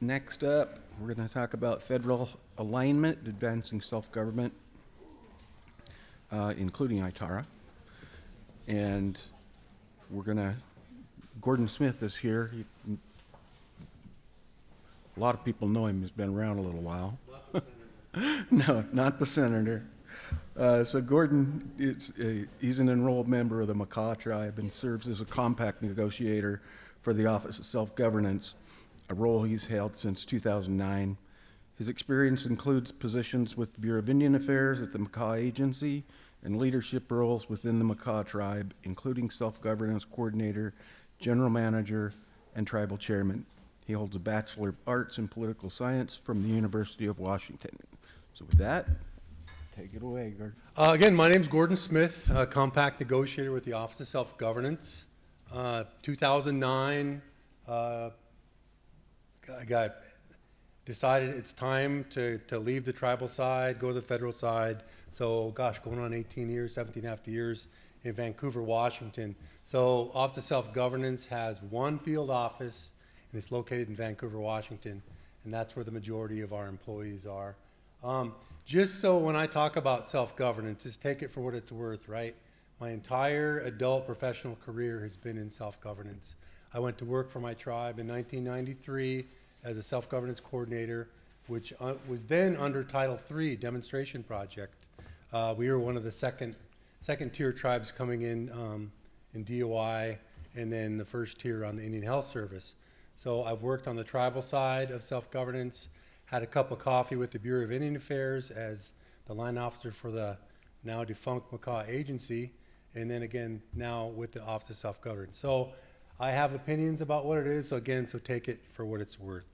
Next up, we're going to talk about federal alignment, advancing self-government, including ITARA. And we're going to, Gordon Smith is here. A lot of people know him. He's been around a little while. No, not the senator. So Gordon, he's an enrolled member of the Makah tribe and serves as a compact negotiator for the Office of Self-Governance, a role he's held since 2009. His experience includes positions with the Bureau of Indian Affairs at the Makah Agency and leadership roles within the Makah tribe, including self-governance coordinator, general manager, and tribal chairman. He holds a Bachelor of Arts in Political Science from the University of Washington. So with that, take it away, Gordon. Again, my name is Gordon Smith, compact negotiator with the Office of Self-Governance. 2009, I got decided it's time to leave the tribal side, go to the federal side. So, gosh, going on 18 years, 17 and a half years in Vancouver, Washington. So, Office of Self-Governance has one field office, and it's located in Vancouver, Washington, and that's where the majority of our employees are. Just so when I talk about self-governance, just take it for what it's worth, right? My entire adult professional career has been in self-governance. I went to work for my tribe in 1993 as a self-governance coordinator, which was then under Title III demonstration project. We were one of the second tier tribes coming in DOI, and then the first tier on the Indian Health Service. So I've worked on the tribal side of self-governance, had a cup of coffee with the Bureau of Indian Affairs as the line officer for the now defunct Makah Agency, and then again now with the Office of Self-Governance. So I have opinions about what it is, so take it for what it's worth.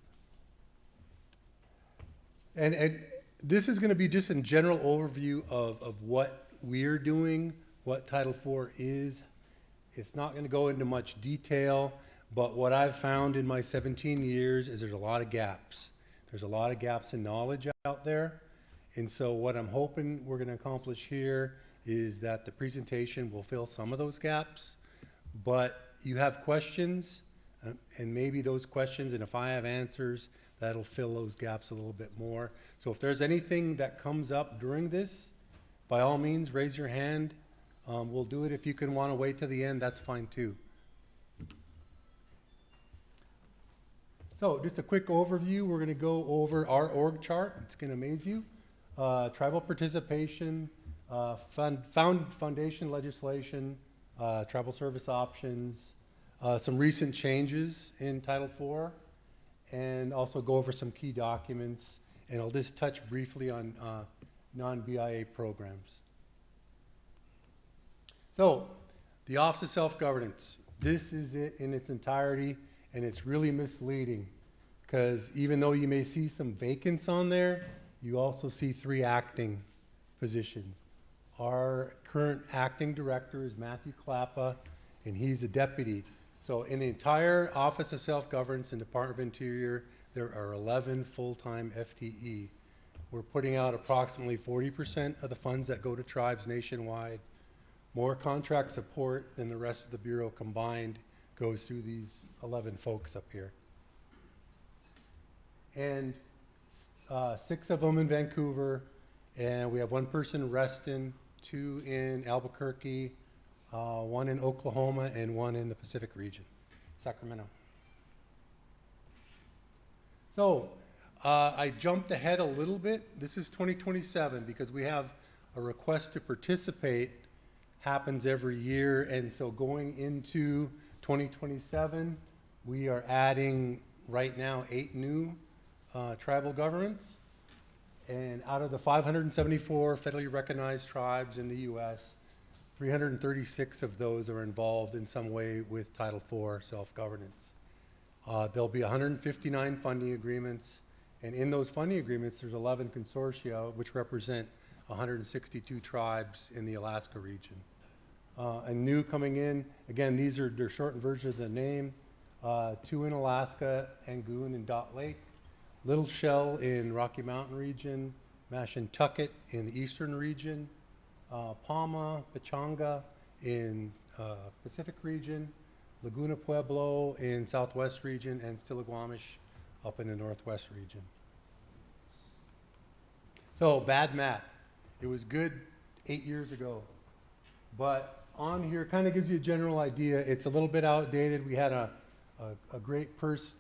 And this is going to be just a general overview of what we're doing, what Title IV is. It's not going to go into much detail, but what I've found in my 17 years is there's a lot of gaps. There's a lot of gaps in knowledge out there. And so what I'm hoping we're going to accomplish here is that the presentation will fill some of those gaps. But you have questions, and maybe those questions, and if I have answers, that'll fill those gaps a little bit more. So if there's anything that comes up during this, by all means, raise your hand. We'll do it. If you can want to wait to the end, that's fine too. So just a quick overview. We're going to go over our org chart. It's going to amaze you. Tribal participation, foundation legislation, tribal service options, some recent changes in Title IV, and also go over some key documents. And I'll just touch briefly on non-BIA programs. So the Office of Self-Governance. This is it in its entirety. And it's really misleading because even though you may see some vacants on there, you also see 3 acting positions. Our current acting director is Matthew Klappa, and he's a deputy. So in the entire Office of Self-Governance and Department of Interior, there are 11 full-time FTE. We're putting out approximately 40% of the funds that go to tribes nationwide. More contract support than the rest of the Bureau combined goes through these 11 folks up here. And 6 of them in Vancouver, and we have 1 person in Reston, 2 in Albuquerque, 1 in Oklahoma, and 1 in the Pacific region, Sacramento. So I jumped ahead a little bit. This is 2027 because we have a request to participate happens every year, and so going into 2027, we are adding right now 8 new tribal governments, and out of the 574 federally recognized tribes in the U.S., 336 of those are involved in some way with Title IV self-governance. There'll be 159 funding agreements, and in those funding agreements, there's 11 consortia, which represent 162 tribes in the Alaska region. And new coming in, again, these are their shortened versions of the name, 2 in Alaska, Angoon and Dot Lake, Little Shell in Rocky Mountain region, Mashantucket in the eastern region, Palma, Pechanga in Pacific region, Laguna Pueblo in southwest region, and Stillaguamish up in the Northwest region. So bad math. It was good 8 years ago, but on here kind of gives you a general idea. It's a little bit outdated. We had a great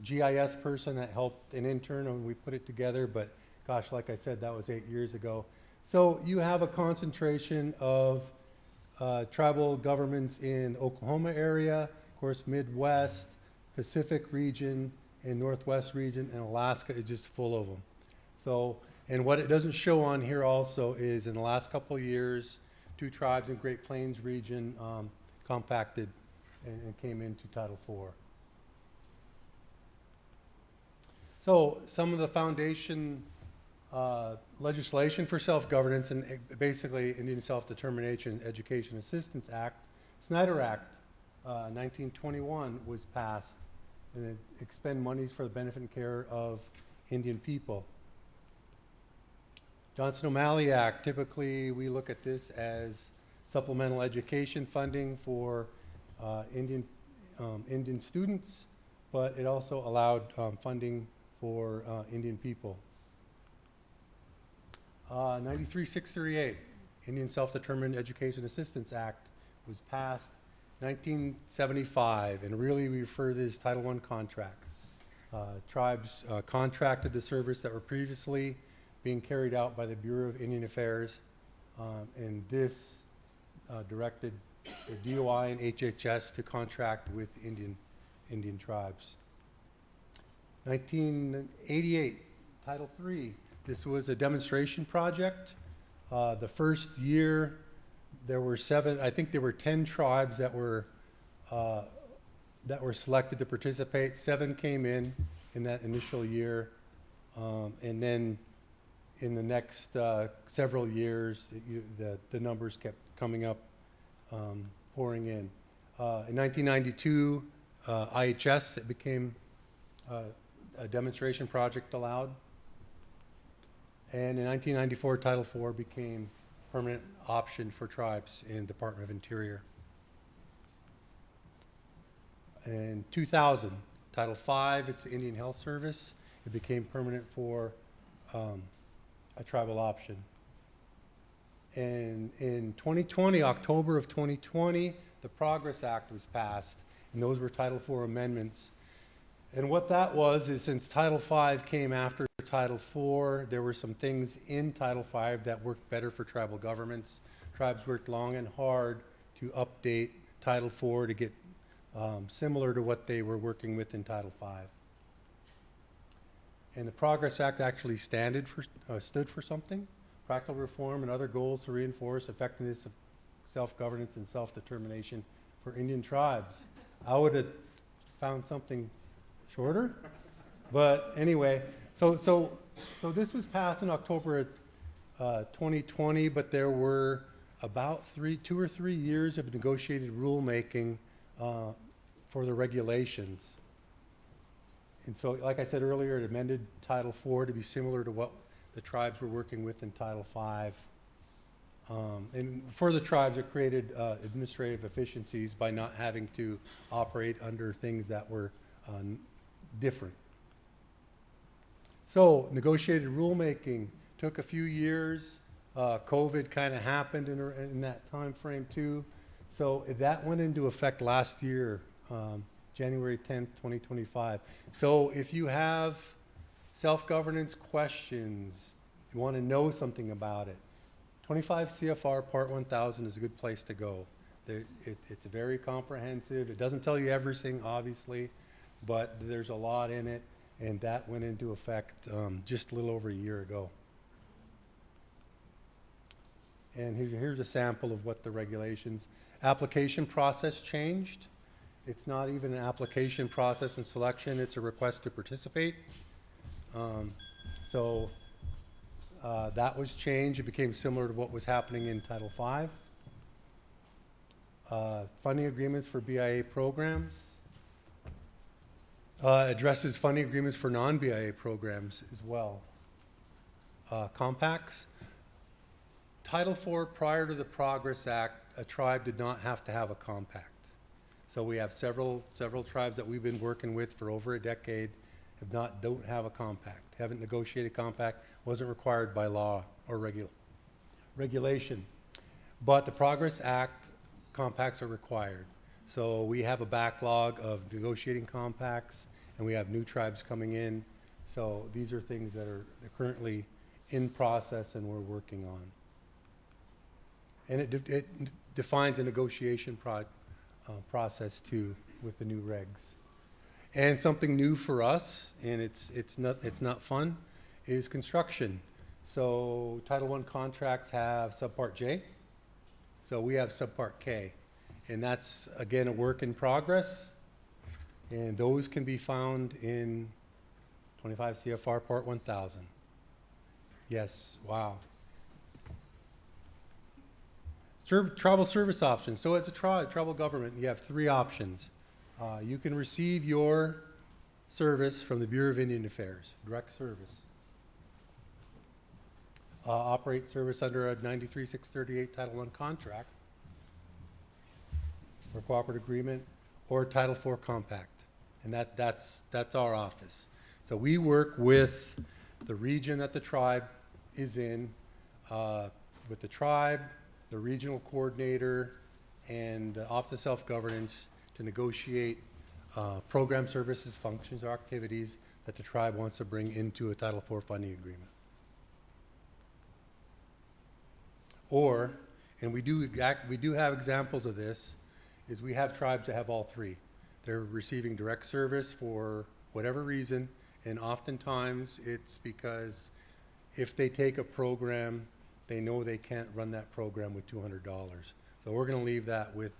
GIS person that helped an intern when we put it together, but gosh, like I said, that was 8 years ago. So you have a concentration of tribal governments in Oklahoma area, of course, Midwest, Pacific region, and Northwest region, and Alaska is just full of them. So, and what it doesn't show on here also is in the last couple of years, 2 tribes in Great Plains region compacted and came into Title IV. So some of the foundation legislation for self-governance and basically Indian Self-Determination Education Assistance Act, Snyder Act, 1921 was passed, and it expend monies for the benefit and care of Indian people. Johnson-O'Malley Act, typically we look at this as supplemental education funding for Indian students, but it also allowed funding for Indian people. 93-638, Indian Self-Determined Education Assistance Act was passed 1975, and really we refer to this as Title I contracts. Tribes contracted the service that were previously being carried out by the Bureau of Indian Affairs, and this directed the DOI and HHS to contract with Indian tribes. 1988, Title III. This was a demonstration project. The first year, there were 10 tribes that were selected to participate. 7 came in that initial year, and then in the next several years, the numbers kept coming up, pouring in. In 1992, IHS, it became a demonstration project allowed. And in 1994, Title IV became permanent option for tribes in Department of Interior. In 2000, Title V, it's the Indian Health Service. It became permanent for a tribal option. And in 2020, October of 2020, the Progress Act was passed, and those were Title IV amendments. And what that was is since Title V came after Title IV, there were some things in Title V that worked better for tribal governments. Tribes worked long and hard to update Title IV to get similar to what they were working with in Title V. And the Progress Act actually stood for something, practical reform and other goals to reinforce effectiveness of self-governance and self-determination for Indian tribes. I would have found something shorter, but anyway, so this was passed in October of 2020, but there were about 2 or 3 years of negotiated rulemaking for the regulations. And so, like I said earlier, it amended Title IV to be similar to what the tribes were working with in Title V. And for the tribes, it created administrative efficiencies by not having to operate under things that were different. So, negotiated rulemaking took a few years. COVID kind of happened in that time frame too. So that went into effect last year, January 10th, 2025. So if you have self-governance questions, you want to know something about it, 25 CFR Part 1000 is a good place to go. It's very comprehensive. It doesn't tell you everything, obviously, but there's a lot in it, and that went into effect just a little over a year ago. And here's a sample of what the regulations. Application process changed. It's not even an application process and selection, it's a request to participate. So that was changed. It became similar to what was happening in Title V. Funding agreements for BIA programs. Addresses funding agreements for non-BIA programs as well. Compacts. Title IV, prior to the Progress Act, a tribe did not have to have a compact. So we have several tribes that we've been working with for over a decade don't have a compact, haven't negotiated compact, wasn't required by law or regulation. But the Progress Act compacts are required. So we have a backlog of negotiating compacts, and we have new tribes coming in. So these are things that are currently in process and we're working on. And it defines a negotiation process too with the new regs. And something new for us, and it's not fun, is construction. So Title I contracts have Subpart J. So we have Subpart K. And that's, again, a work in progress. And those can be found in 25 CFR Part 1000. Yes, wow. Tribal service options. So as a tribal government, you have three options. You can receive your service from the Bureau of Indian Affairs, direct service. Operate service under a 93-638 Title I contract or cooperative agreement or Title IV compact. And that's our office. So we work with the region that the tribe is in, with the tribe, the regional coordinator, and Office of Self-Governance to negotiate program services, functions, or activities that the tribe wants to bring into a Title IV funding agreement. Or, and we do have examples of this, is we have tribes that have all three. They're receiving direct service for whatever reason, and oftentimes it's because if they take a program, they know they can't run that program with $200. So we're going to leave that with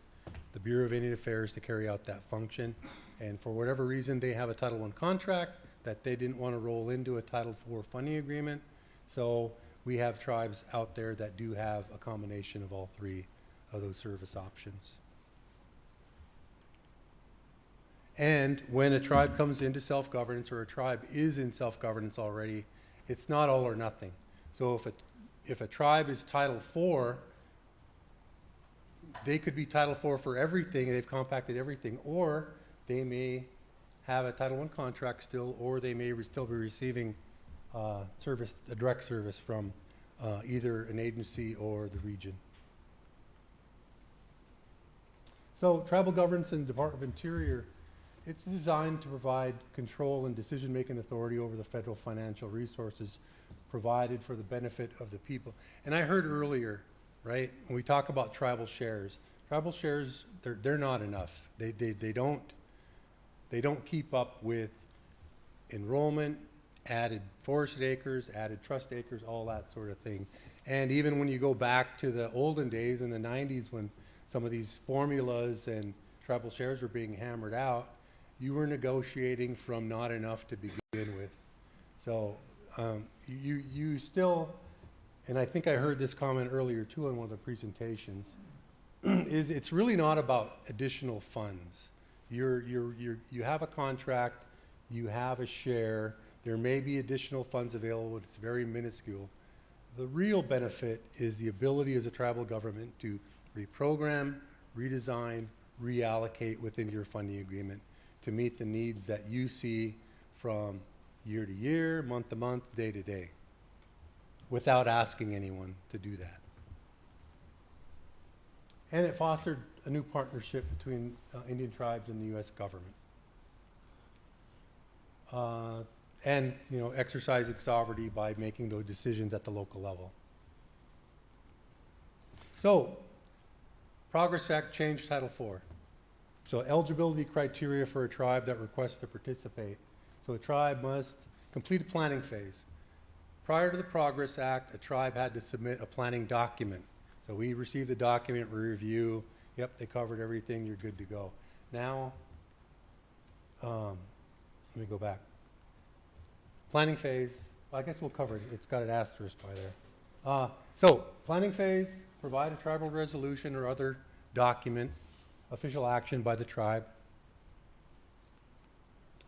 the Bureau of Indian Affairs to carry out that function. And for whatever reason, they have a Title I contract that they didn't want to roll into a Title IV funding agreement. So we have tribes out there that do have a combination of all three of those service options. And when a tribe comes into self-governance, or a tribe is in self-governance already, it's not all or nothing. So if a tribe is Title IV, they could be Title IV for everything, they've compacted everything, or they may have a Title I contract still, or they may still be receiving a direct service from either an agency or the region. So tribal governance and Department of Interior, it's designed to provide control and decision-making authority over the federal financial resources provided for the benefit of the people. And I heard earlier, right, when we talk about tribal shares, they're not enough. They don't keep up with enrollment, added forested acres, added trust acres, all that sort of thing. And even when you go back to the olden days in the 90s when some of these formulas and tribal shares were being hammered out, you were negotiating from not enough to begin with. So you still, and I think I heard this comment earlier too in one of the presentations, is it's really not about additional funds. You have a contract, you have a share, there may be additional funds available, but it's very minuscule. The real benefit is the ability as a tribal government to reprogram, redesign, reallocate within your funding agreement to meet the needs that you see from year to year, month to month, day to day, without asking anyone to do that. And it fostered a new partnership between Indian tribes and the U.S. government. And exercising sovereignty by making those decisions at the local level. So, Progress Act changed Title IV. So eligibility criteria for a tribe that requests to participate. So a tribe must complete a planning phase. Prior to the Progress Act, a tribe had to submit a planning document. So we receive the document, we review, yep, they covered everything, you're good to go. Now, let me go back. Planning phase, well, I guess we'll cover it. It's got an asterisk by there. So planning phase, provide a tribal resolution or other document, official action by the tribe.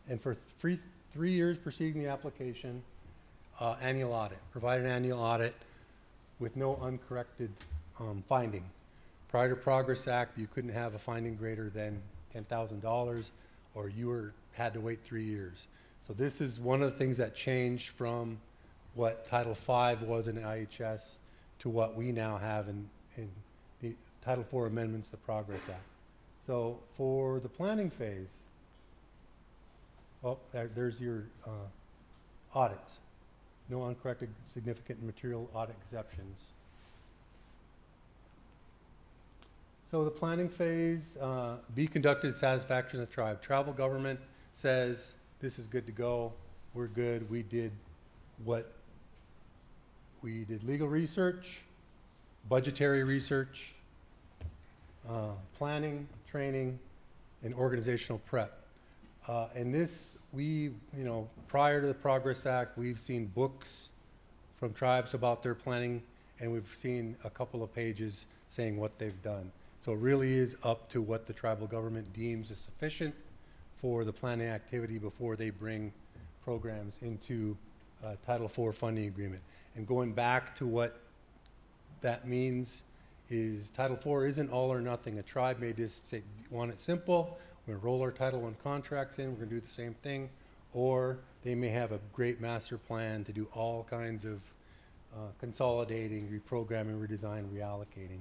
And for 3 years preceding the application, annual audit. Provide an annual audit with no uncorrected finding. Prior to Progress Act, you couldn't have a finding greater than $10,000, or you had to wait 3 years. So this is one of the things that changed from what Title V was in IHS to what we now have in the Title IV amendments to the Progress Act. So for the planning phase, there's your audits. No uncorrected significant material audit exceptions. So the planning phase, be conducted in satisfaction of the tribe. Tribal government says this is good to go. We're good. We did legal research, budgetary research, planning, training, and organizational prep. And this, prior to the Progress Act, we've seen books from tribes about their planning, and we've seen a couple of pages saying what they've done. So it really is up to what the tribal government deems is sufficient for the planning activity before they bring programs into Title IV funding agreement. And going back to what that means is Title IV isn't all or nothing. A tribe may just say, want it simple, we're going to roll our Title I contracts in, we're going to do the same thing, or they may have a great master plan to do all kinds of consolidating, reprogramming, redesign, reallocating.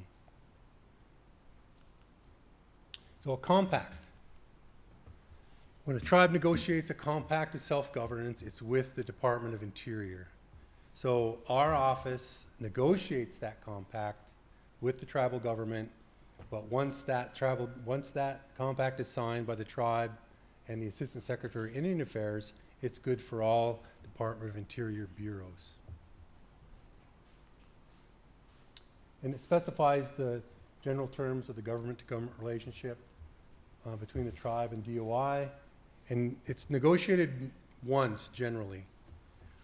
So a compact. When a tribe negotiates a compact of self-governance, it's with the Department of Interior. So our office negotiates that compact with the tribal government, but once that compact is signed by the tribe and the Assistant Secretary of Indian Affairs, it's good for all Department of Interior bureaus. And it specifies the general terms of the government-to-government relationship between the tribe and DOI, and it's negotiated once generally,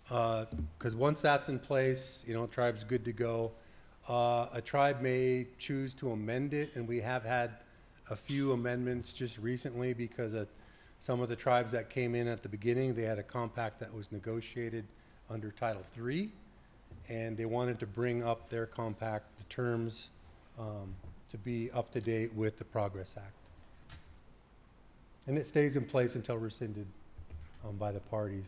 because once that's in place, tribe's good to go. A tribe may choose to amend it, and we have had a few amendments just recently because some of the tribes that came in at the beginning, they had a compact that was negotiated under Title III, and they wanted to bring up their compact, the terms, to be up to date with the Progress Act. And it stays in place until rescinded by the parties.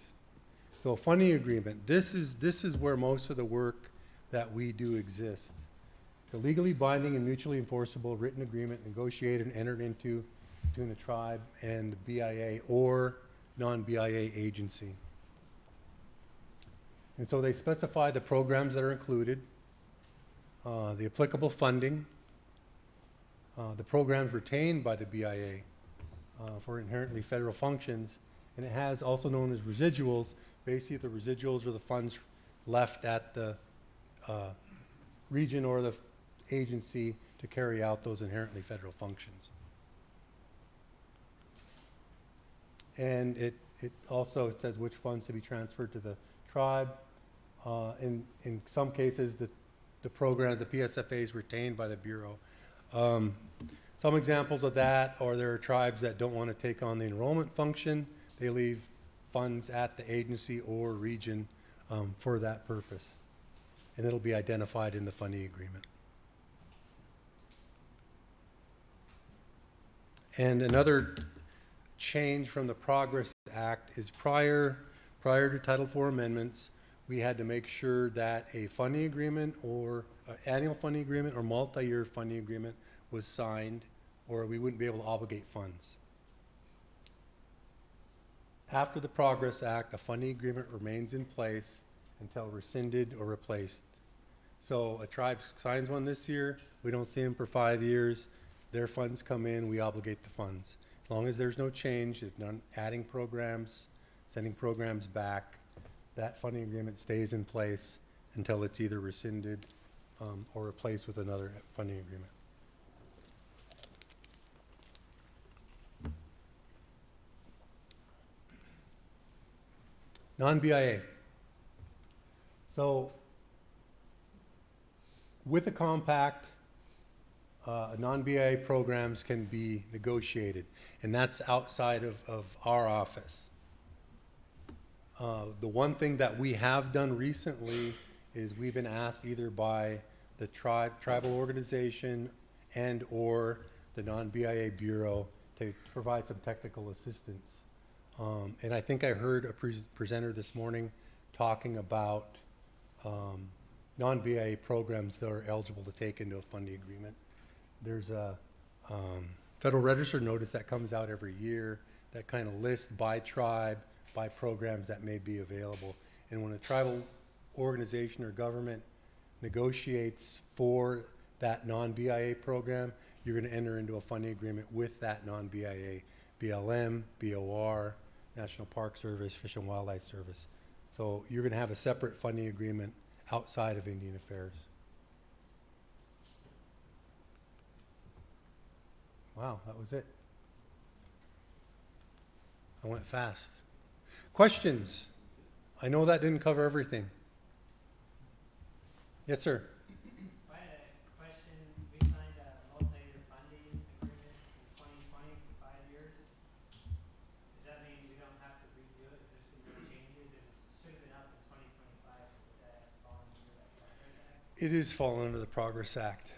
So a funding agreement, this is where most of the work that we do exists. The legally binding and mutually enforceable written agreement negotiated and entered into between the tribe and the BIA or non-BIA agency. And so they specify the programs that are included, the applicable funding, the programs retained by the BIA for inherently federal functions, and it has also known as residuals. Basically, the residuals are the funds left at the region or the agency to carry out those inherently federal functions. And it also says which funds to be transferred to the tribe. In some cases, the program, the PSFA is retained by the Bureau. Some examples of that are there are tribes that don't want to take on the enrollment function. They leave funds at the agency or region for that purpose. And it'll be identified in the funding agreement. And another change from the Progress Act is prior to Title IV amendments, we had to make sure that a funding agreement or annual funding agreement or multi-year funding agreement was signed, or we wouldn't be able to obligate funds. After the Progress Act, a funding agreement remains in place until rescinded or replaced. So a tribe signs one this year, we don't see them for 5 years, their funds come in, we obligate the funds. As long as there's no change, if not adding programs, sending programs back, that funding agreement stays in place until it's either rescinded or replaced with another funding agreement. Non-BIA. So with a compact, non-BIA programs can be negotiated, and that's outside of our office. The one thing that we have done recently is we've been asked either by the tribal organization and or the non-BIA bureau to provide some technical assistance And I think I heard a presenter this morning talking about non-BIA programs that are eligible to take into a funding agreement. There's a Federal Register notice that comes out every year that kind of lists by tribe, by programs that may be available. And when a tribal organization or government negotiates for that non-BIA program, you're going to enter into a funding agreement with that non-BIA, BLM, BOR, National Park Service, Fish and Wildlife Service. So you're going to have a separate funding agreement outside of Indian Affairs. Wow, that was it. I went fast. Questions? I know that didn't cover everything. Yes, sir. I had a question. We signed a multi-year funding agreement in 2020 for 5 years. Does that mean we don't have to redo it? There's been no changes. It should have been up in 2025. So would that have fallen under that Progress Act? It is falling under the Progress Act.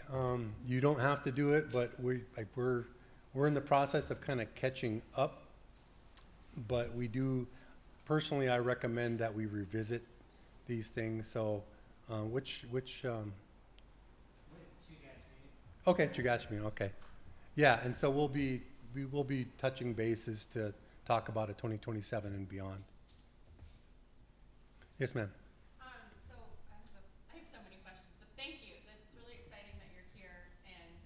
You don't have to do it, but we're in the process of kind of catching up. But we do, personally, I recommend that we revisit these things. So, which With Chugach okay, Chugachmin, okay. Yeah, and so we will be touching bases to talk about a 2027 and beyond. Yes, ma'am. So I have so many questions, but thank you. That's really exciting that you're here. And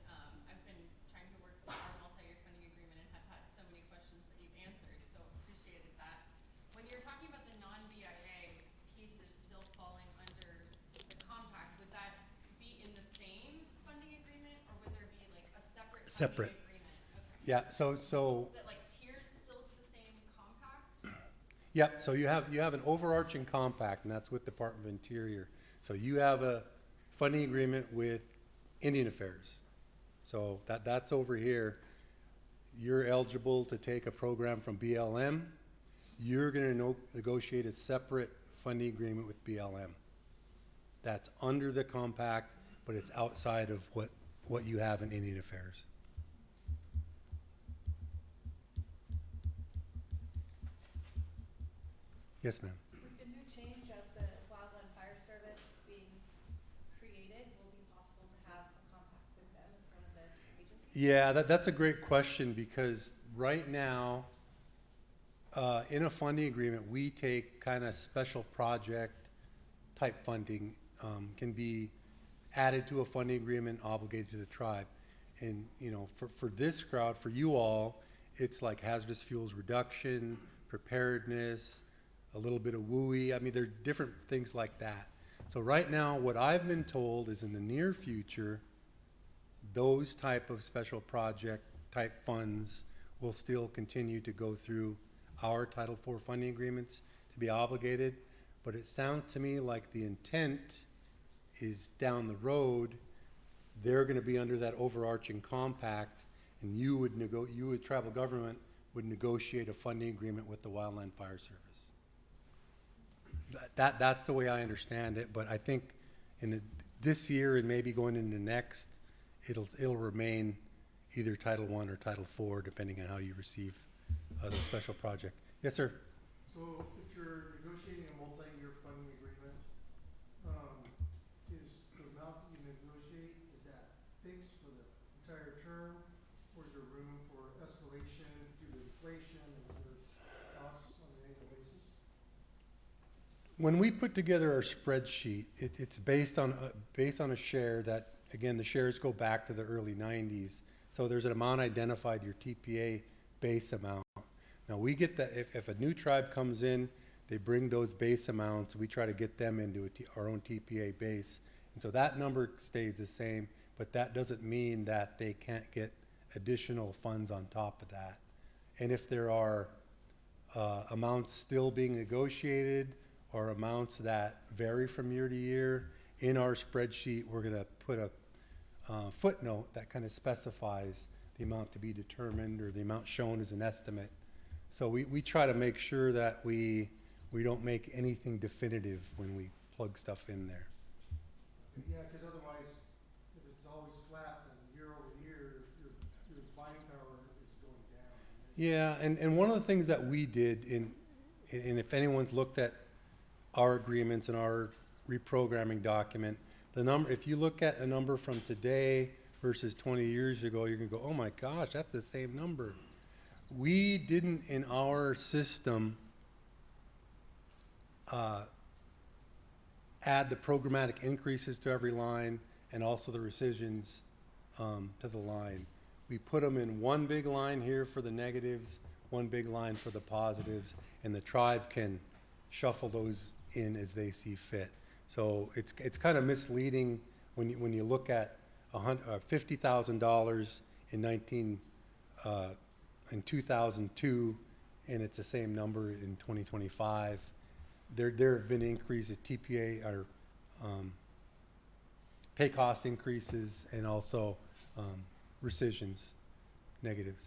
I've been trying to work through our multi-year funding agreement and have had so many questions that you've answered. So appreciated that. When you're talking about the non-BIA pieces still falling under the compact, would that be in the same funding agreement, or would there be like a separate Separate. funding agreement? Okay. Yeah, so That like tiers still to the same compact? yep, so you have an overarching compact, and that's with Department of Interior. So you have a funding agreement with Indian Affairs. So that's over here. You're eligible to take a program from BLM. You're going to negotiate a separate funding agreement with BLM. That's under the compact, but it's outside of what you have in Indian Affairs. Yes, ma'am. With the new change of the Wildland Fire Service being created, will it be possible to have a compact with them as one of the agencies? Yeah, that's a great question, because right now, in a funding agreement, we take kind of special project type funding, can be added to a funding agreement, obligated to the tribe. And, you know, for this crowd, for you all, it's like hazardous fuels reduction, preparedness, a little bit of WUI. I mean, there are different things like that. So right now, what I've been told is in the near future, those type of special project type funds will still continue to go through our Title IV funding agreements to be obligated. But it sounds to me like the intent is down the road, they're going to be under that overarching compact, and you would tribal government would negotiate a funding agreement with the Wildland Fire Service. That's the way I understand it. But I think this year and maybe going into next, it'll remain either Title I or Title IV, depending on how you receive the special project. Yes, sir. So if you're negotiating a multi-year funding agreement, is the amount that you negotiate, is that fixed for the entire term, or is there room for escalation due to inflation and other costs on an annual basis? When we put together our spreadsheet, it's based on a share that, again, the shares go back to the early 90s. So there's an amount identified, your TPA base amount. Now we get that if a new tribe comes in, they bring those base amounts, we try to get them into our own TPA base. And so that number stays the same, but that doesn't mean that they can't get additional funds on top of that. And if there are amounts still being negotiated or amounts that vary from year to year, in our spreadsheet, we're going to put a footnote that kind of specifies the amount to be determined or the amount shown as an estimate. So we try to make sure that we don't make anything definitive when we plug stuff in there. Yeah, because otherwise, if it's always flat, then year over year, your buying power is going down. And Yeah, and one of the things that we did and if anyone's looked at our agreements and our reprogramming document, the number, if you look at a number from today versus 20 years ago, you're gonna go, oh my gosh, that's the same number. We didn't in our system uh, add the programmatic increases to every line and also the rescissions to the line. We put them in one big line here for the negatives, one big line for the positives, and the tribe can shuffle those in as they see fit. So it's kind of misleading when you look at $50,000 in in 2002, and it's the same number in 2025. There have been increases, TPA or pay cost increases, and also rescissions, negatives.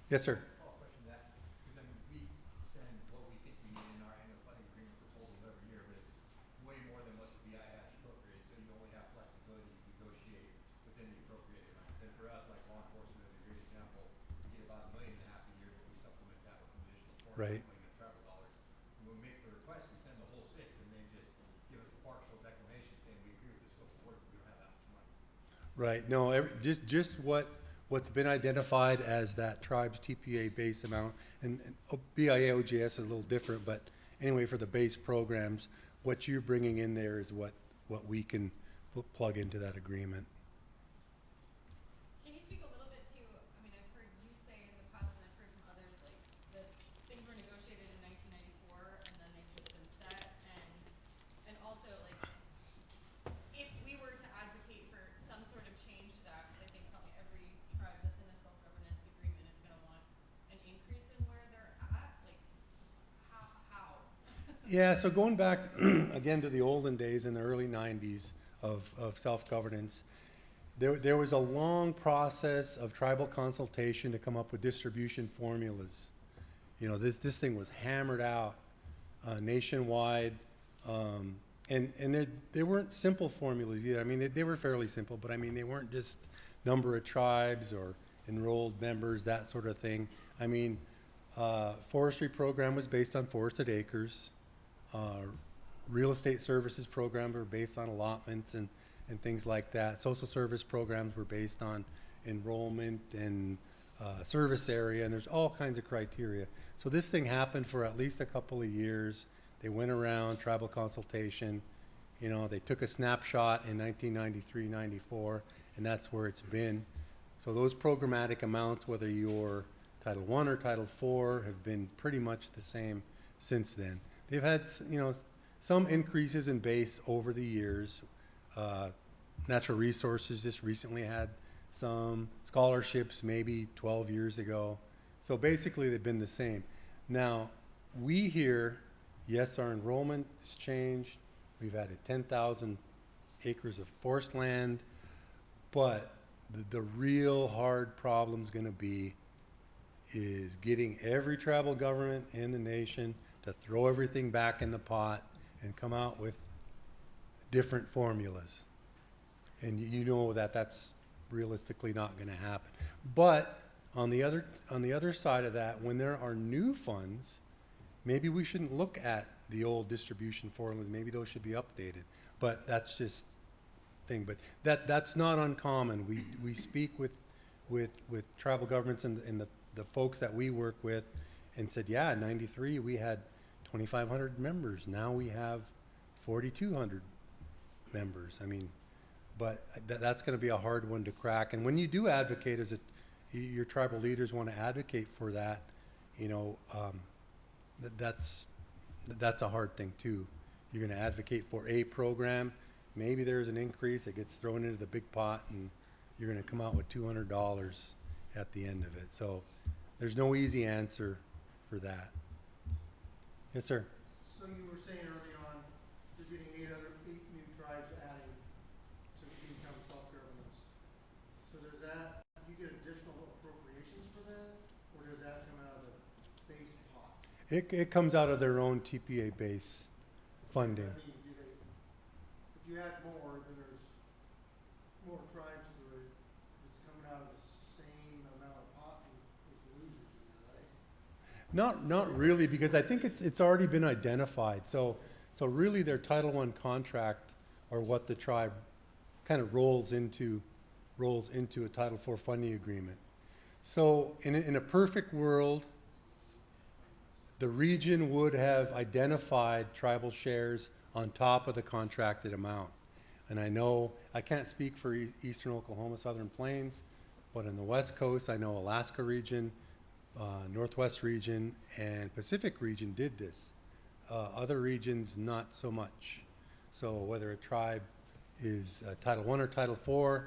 Yes, sir. Follow-up question to that, because I mean, we send what we think we need in our annual funding agreement proposals every year, but it's way more than what the BI has appropriated, so you only have flexibility to negotiate within the appropriated amounts. And for us, like law enforcement is a great example, we get about $1.5 million a year, but we supplement that with an additional Right. $4.5 million of travel dollars. And when we make the request, we send the whole six, and they just give us a partial declination saying we agree with the scope of work, but we don't have that much money. Right. No, just what's been identified as that tribe's TPA base amount, and BIA OJS is a little different, but anyway, for the base programs, what you're bringing in there is what we can plug into that agreement. Can you speak a little bit to, I mean, I've heard you say in the past, and I've heard from others, like, that things were negotiated in 1994, and then they've just been set, and also, like, if we were to advocate for some sort of change to that, because I think probably every tribe that's in a self-governance agreement is going to want an increase in where they're at, like, how? Yeah, so going back again to the olden days in the early 90s of self-governance, there was a long process of tribal consultation to come up with distribution formulas. You know, this thing was hammered out nationwide, and they weren't simple formulas either. I mean, they were fairly simple, but I mean, they weren't just number of tribes or enrolled members, that sort of thing. I mean, forestry program was based on forested acres. Real estate services programs were based on allotments and things like that. Social service programs were based on enrollment and service area, and there's all kinds of criteria. So this thing happened for at least a couple of years. They went around tribal consultation. You know, they took a snapshot in 1993, 94, and that's where it's been. So those programmatic amounts, whether you're Title I or Title IV, have been pretty much the same since then. They've had, you know, some increases in base over the years. Natural resources just recently had some scholarships maybe 12 years ago. So basically they've been the same. Now, we hear, yes, our enrollment has changed. We've added 10,000 acres of forest land, but the real hard problem is going to be is getting every tribal government in the nation to throw everything back in the pot and come out with different formulas. And you know that that's realistically not going to happen. But on the other side of that, when there are new funds, maybe we shouldn't look at the old distribution formulas. Maybe those should be updated. But that's just thing. But that's not uncommon. We speak with tribal governments and the folks that we work with, and said, yeah, in '93 we had 2,500 members. Now we have 4,200 members. I mean, but that's going to be a hard one to crack. And when you do advocate, your tribal leaders want to advocate for that, you know, that's a hard thing too. You're going to advocate for a program. Maybe there's an increase. It gets thrown into the big pot, and you're going to come out with $200 at the end of it. So there's no easy answer for that. Yes, sir. So you were saying early on, you're getting eight new tribes adding to become self-governance. So do you get additional appropriations for that, or does that come out of the base pot? It comes out of their own TPA base funding. I mean, if you add more, then there's more tribes to it. If it's coming out of the same amount of Not really, because I think it's already been identified. So really their Title I contract, or what the tribe kind of rolls into a Title IV funding agreement. So in a perfect world, the region would have identified tribal shares on top of the contracted amount. And I know, I can't speak for Eastern Oklahoma, Southern Plains, but in the West Coast, I know Alaska region, Northwest region, and Pacific region did this. Other regions, not so much. So whether a tribe is Title I or Title IV,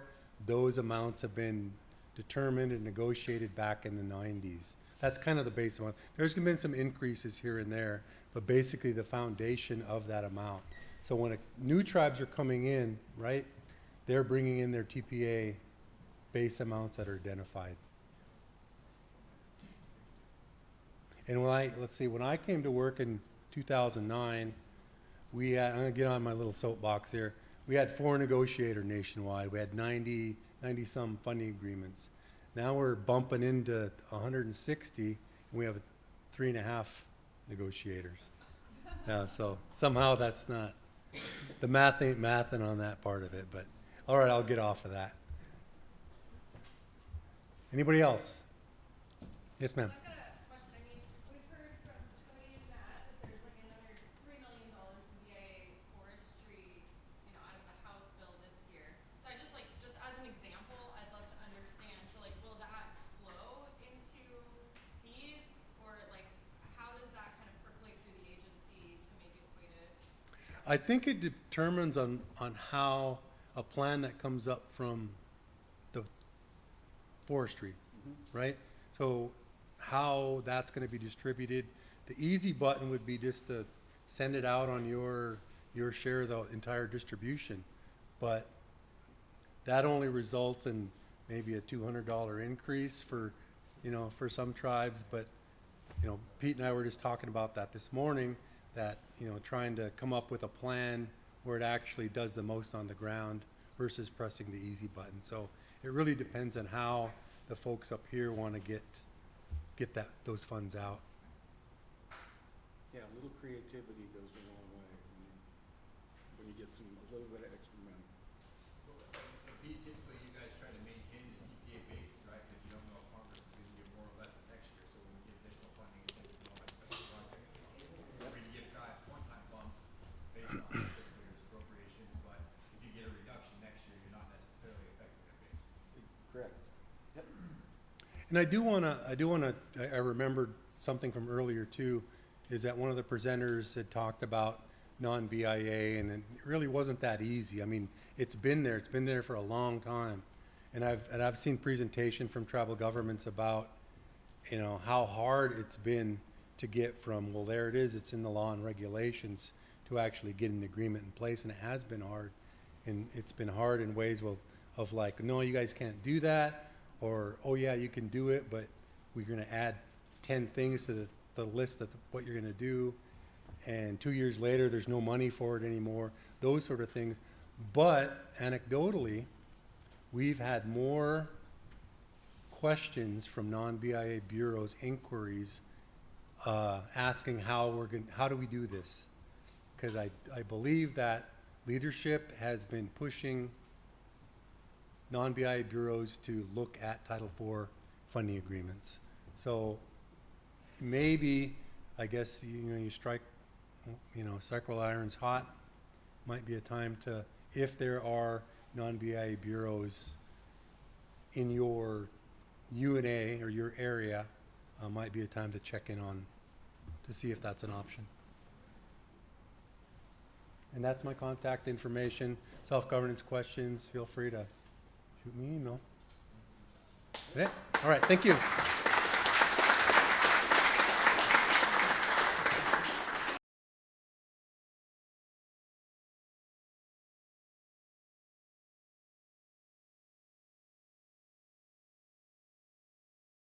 those amounts have been determined and negotiated back in the 90s. That's kind of the base amount. There's been some increases here and there, but basically the foundation of that amount. So when new tribes are coming in, right, they're bringing in their TPA base amounts that are identified. And when I came to work in 2009, we had, I'm going to get on my little soapbox here, we had 4 negotiators nationwide. We had 90 some funding agreements. Now we're bumping into 160, and we have 3.5 negotiators. So somehow that's not, the math ain't mathing on that part of it, but all right, I'll get off of that. Anybody else? Yes, ma'am. I've got a question. I mean, we've heard from Cody and Matt that there's like another $3 million in BIA forestry, out of the House bill this year. So I just as an example, I'd love to understand. So like, will that flow into these, or like, how does that kind of percolate through the agency to make its way to? I think it determines on how a plan that comes up from the forestry, right? So how that's going to be distributed. The easy button would be just to send it out on your share of the entire distribution, but that only results in maybe a $200 increase for some tribes. But Pete and I were just talking about that this morning, that trying to come up with a plan where it actually does the most on the ground versus pressing the easy button. So it really depends on how the folks up here want to get those funds out. Yeah, a little creativity goes a long way when you get a little bit of extra money. And Pete, typically you guys try to maintain the TPA basis, right? Because you don't know if Congress is going to give more or less next year. So when we get additional funding, it tends to be on like special projects or something. Where we can give tribes one-time bumps based on this fiscal year's appropriations. But if you get a reduction next year, you're not necessarily affecting their base. Correct. Yep. And I remembered something from earlier too, is that one of the presenters had talked about non-BIA, and it really wasn't that easy. I mean, it's been there for a long time. And I've seen presentation from tribal governments about, how hard it's been to get from, well, there it is, it's in the law and regulations, to actually get an agreement in place. And it has been hard. And it's been hard in ways of like, no, you guys can't do that. Or, oh yeah, you can do it, but we're going to add 10 things to the list of what you're going to do. And 2 years later, there's no money for it anymore. Those sort of things. But anecdotally, we've had more questions from non-BIA bureaus, inquiries, asking how do we do this? Because I believe that leadership has been pushing non-BIA bureaus to look at Title IV funding agreements. So maybe, I guess, you strike while iron's hot. Might be a time to, if there are non-BIA bureaus in your UNA or your area, might be a time to check in on, to see if that's an option. And that's my contact information. Self-governance questions, feel free to shoot me an email. Okay? All right, thank you.